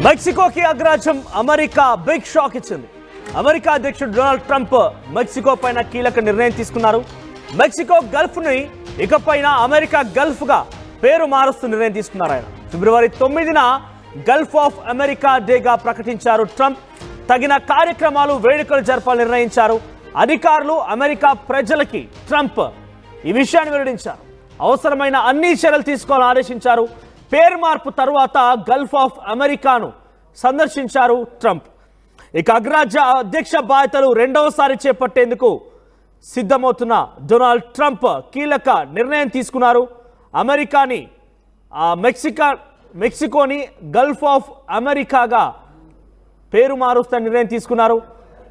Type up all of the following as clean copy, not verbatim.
మెక్సికోకి అగ్రరాజ్యం America big shock ఇచ్చింది. America అధ్యక్షుడు డొనాల్డ్ ట్రంప్ మెక్సికో పైన కీలక నిర్ణయం తీసుకున్నారు. మెక్సికో గల్ఫ్ ని ఇకపైన అమెరికా గల్ఫ్ గా పేరు మారుస్తూ నిర్ణయం తీసుకున్నారు. ఆయన ఫిబ్రవరి 9న గల్ఫ్ ఆఫ్ అమెరికా డేగా ప్రకటించారు ట్రంప్. తగిన కార్యక్రమాలు వేడుకలు జరపాలని నిర్ణయించారు. అధికారులు అమెరికా ప్రజలకి ట్రంప్ ఈ విషయాన్ని వెల్లడించారు. అవసరమైన అన్ని చర్యలు తీసుకోవాలని ఆదేశించారు. పేరు మార్పు తర్వాత గల్ఫ్ ఆఫ్ అమెరికాను సందర్శించారు ట్రంప్. ఇక అగ్రరాజ్య అధ్యక్ష బాధ్యతలు రెండవసారి చేపట్టేందుకు సిద్ధమవుతున్న డొనాల్డ్ ట్రంప్ కీలక నిర్ణయం తీసుకున్నారు. అమెరికాని మెక్సికోని గల్ఫ్ ఆఫ్ అమెరికాగా పేరు మారుస్తా నిర్ణయం తీసుకున్నారు.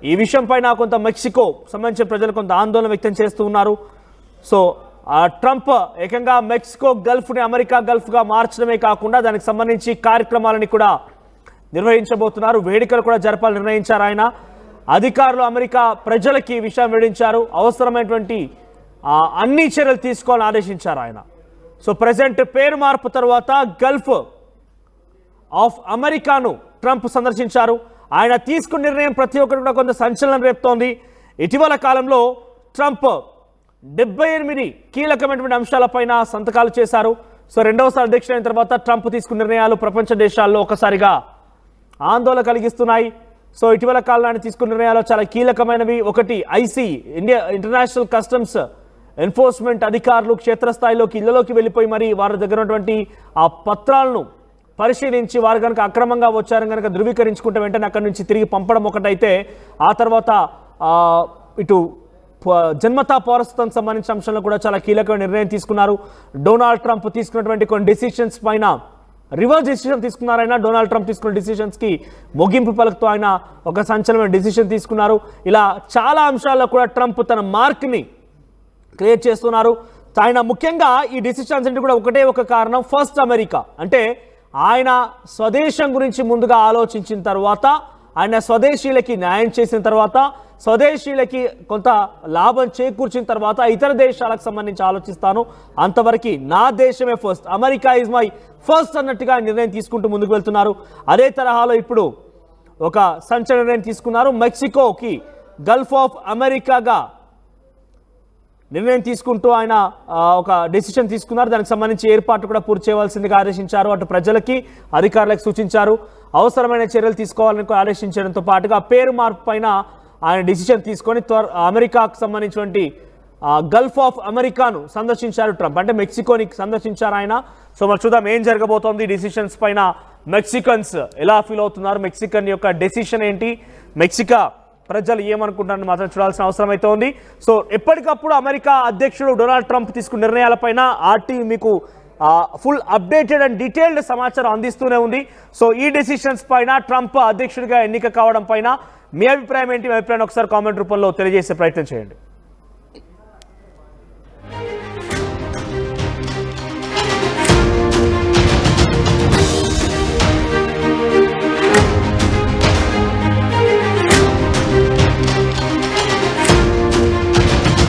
ఈ విషయం పైన కొంత మెక్సికో సంబంధించిన ప్రజలు కొంత ఆందోళన వ్యక్తం చేస్తూ ఉన్నారు. సో ట్రంప్ ఏకంగా మెక్సికో గల్ఫ్ని అమెరికా గల్ఫ్గా మార్చడమే కాకుండా దానికి సంబంధించి కార్యక్రమాలని కూడా నిర్వహించబోతున్నారు. వేడుకలు కూడా జరపాలని నిర్ణయించారు ఆయన. అధికారులు అమెరికా ప్రజలకి ఈ విషయం వెల్లడించారు. అవసరమైనటువంటి అన్ని చర్యలు తీసుకోవాలని ఆదేశించారు ఆయన. సో ప్రెసెంట్ పేరు మార్పు తర్వాత గల్ఫ్ ఆఫ్ అమెరికాను ట్రంప్ సందర్శించారు. ఆయన తీసుకున్న నిర్ణయం ప్రతి ఒక్కరు కూడా కొంత సంచలనం రేపుతోంది. ఇటీవల కాలంలో ట్రంప్ 78 కీలకమైనటువంటి అంశాలపైన సంతకాలు చేశారు. సో రెండవసారి అధ్యక్షుడైన తర్వాత ట్రంప్ తీసుకున్న నిర్ణయాలు ప్రపంచ దేశాల్లో ఒకసారిగా ఆందోళన కలిగిస్తున్నాయి. సో ఇటీవల కాలంలో తీసుకున్న నిర్ణయాలు చాలా కీలకమైనవి. ఒకటి ఐసీ ఇంటర్నేషనల్ కస్టమ్స్ ఎన్ఫోర్స్మెంట్ అధికారులు క్షేత్రస్థాయిలోకి ఇళ్లలోకి వెళ్ళిపోయి మరి వారి దగ్గర ఉన్నటువంటి ఆ పత్రాలను పరిశీలించి వారు కనుక అక్రమంగా వచ్చారని కనుక ధృవీకరించుకుంటే వెంటనే అక్కడి నుంచి తిరిగి పంపడం ఒకటైతే, ఆ తర్వాత ఇటు జన్మతా పౌరసత్వం సంబంధించిన అంశంలో కూడా చాలా కీలకమైన నిర్ణయం తీసుకున్నారు. డొనాల్డ్ ట్రంప్ తీసుకున్నటువంటి కొన్ని డెసిషన్స్ పైన రివర్స్ డెసిషన్ తీసుకున్నారు. ఆయన డొనాల్డ్ ట్రంప్ తీసుకున్న డెసిషన్స్కి ముగింపు పలుకుతూ ఆయన ఒక సంచలనమైన డెసిషన్ తీసుకున్నారు. ఇలా చాలా అంశాల్లో కూడా ట్రంప్ తన మార్క్ని క్రియేట్ చేస్తున్నారు. ఆయన ముఖ్యంగా ఈ డెసిషన్స్ అంటే కూడా ఒకటే ఒక కారణం, ఫస్ట్ అమెరికా. అంటే ఆయన స్వదేశం గురించి ముందుగా ఆలోచించిన తర్వాత, ఆయన స్వదేశీయులకి న్యాయం చేసిన తర్వాత, స్వదేశీయులకి కొంత లాభం చేకూర్చిన తర్వాత ఇతర దేశాలకు సంబంధించి ఆలోచిస్తాను, అంతవరకు నా దేశమే first, America is my first అన్నట్టుగా నిర్ణయం తీసుకుంటూ ముందుకు వెళ్తున్నారు. అదే తరహాలో ఇప్పుడు ఒక సంచలన నిర్ణయం తీసుకున్నారు. మెక్సికోకి గల్ఫ్ ఆఫ్ అమెరికాగా నిర్ణయం తీసుకుంటూ ఆయన ఒక డెసిషన్ తీసుకున్నారు. దానికి సంబంధించి ఏర్పాటు కూడా పూర్తి చేయవలసిందిగా ఆదేశించారు. అటు ప్రజలకి అధికారులకు సూచించారు. అవసరమైన చర్యలు తీసుకోవాలని ఆదేశించడంతో పాటుగా పేరు మార్పు పైన ఆయన డెసిషన్ తీసుకొని అమెరికాకు సంబంధించినటువంటి గల్ఫ్ ఆఫ్ అమెరికాను సందర్శించారు ట్రంప్. అంటే మెక్సికోని సందర్శించారు ఆయన. సో మరి చూద్దాం ఏం జరగబోతోంది. డెసిషన్స్ పైన మెక్సికన్స్ ఎలా ఫీల్ అవుతున్నారు, మెక్సికన్ యొక్క డెసిషన్ ఏంటి, మెక్సికా ప్రజలు ఏమనుకుంటారని మాత్రం చూడాల్సిన అవసరం అయితే ఉంది. సో ఎప్పటికప్పుడు అమెరికా అధ్యక్షుడు డొనాల్డ్ ట్రంప్ తీసుకున్న నిర్ణయాలపైన ఆర్టీవీ మీకు ఫుల్ అప్డేటెడ్ అండ్ డీటెయిల్డ్ సమాచారం అందిస్తూనే ఉంది. సో ఈ డెసిషన్స్ పైన ట్రంప్ అధ్యక్షుడిగా ఎన్నిక కావడం పైన మీ అభిప్రాయం ఏంటి? మీ అభిప్రాయం ఒకసారి కామెంట్ రూపంలో తెలియజేసే ప్రయత్నం చేయండి.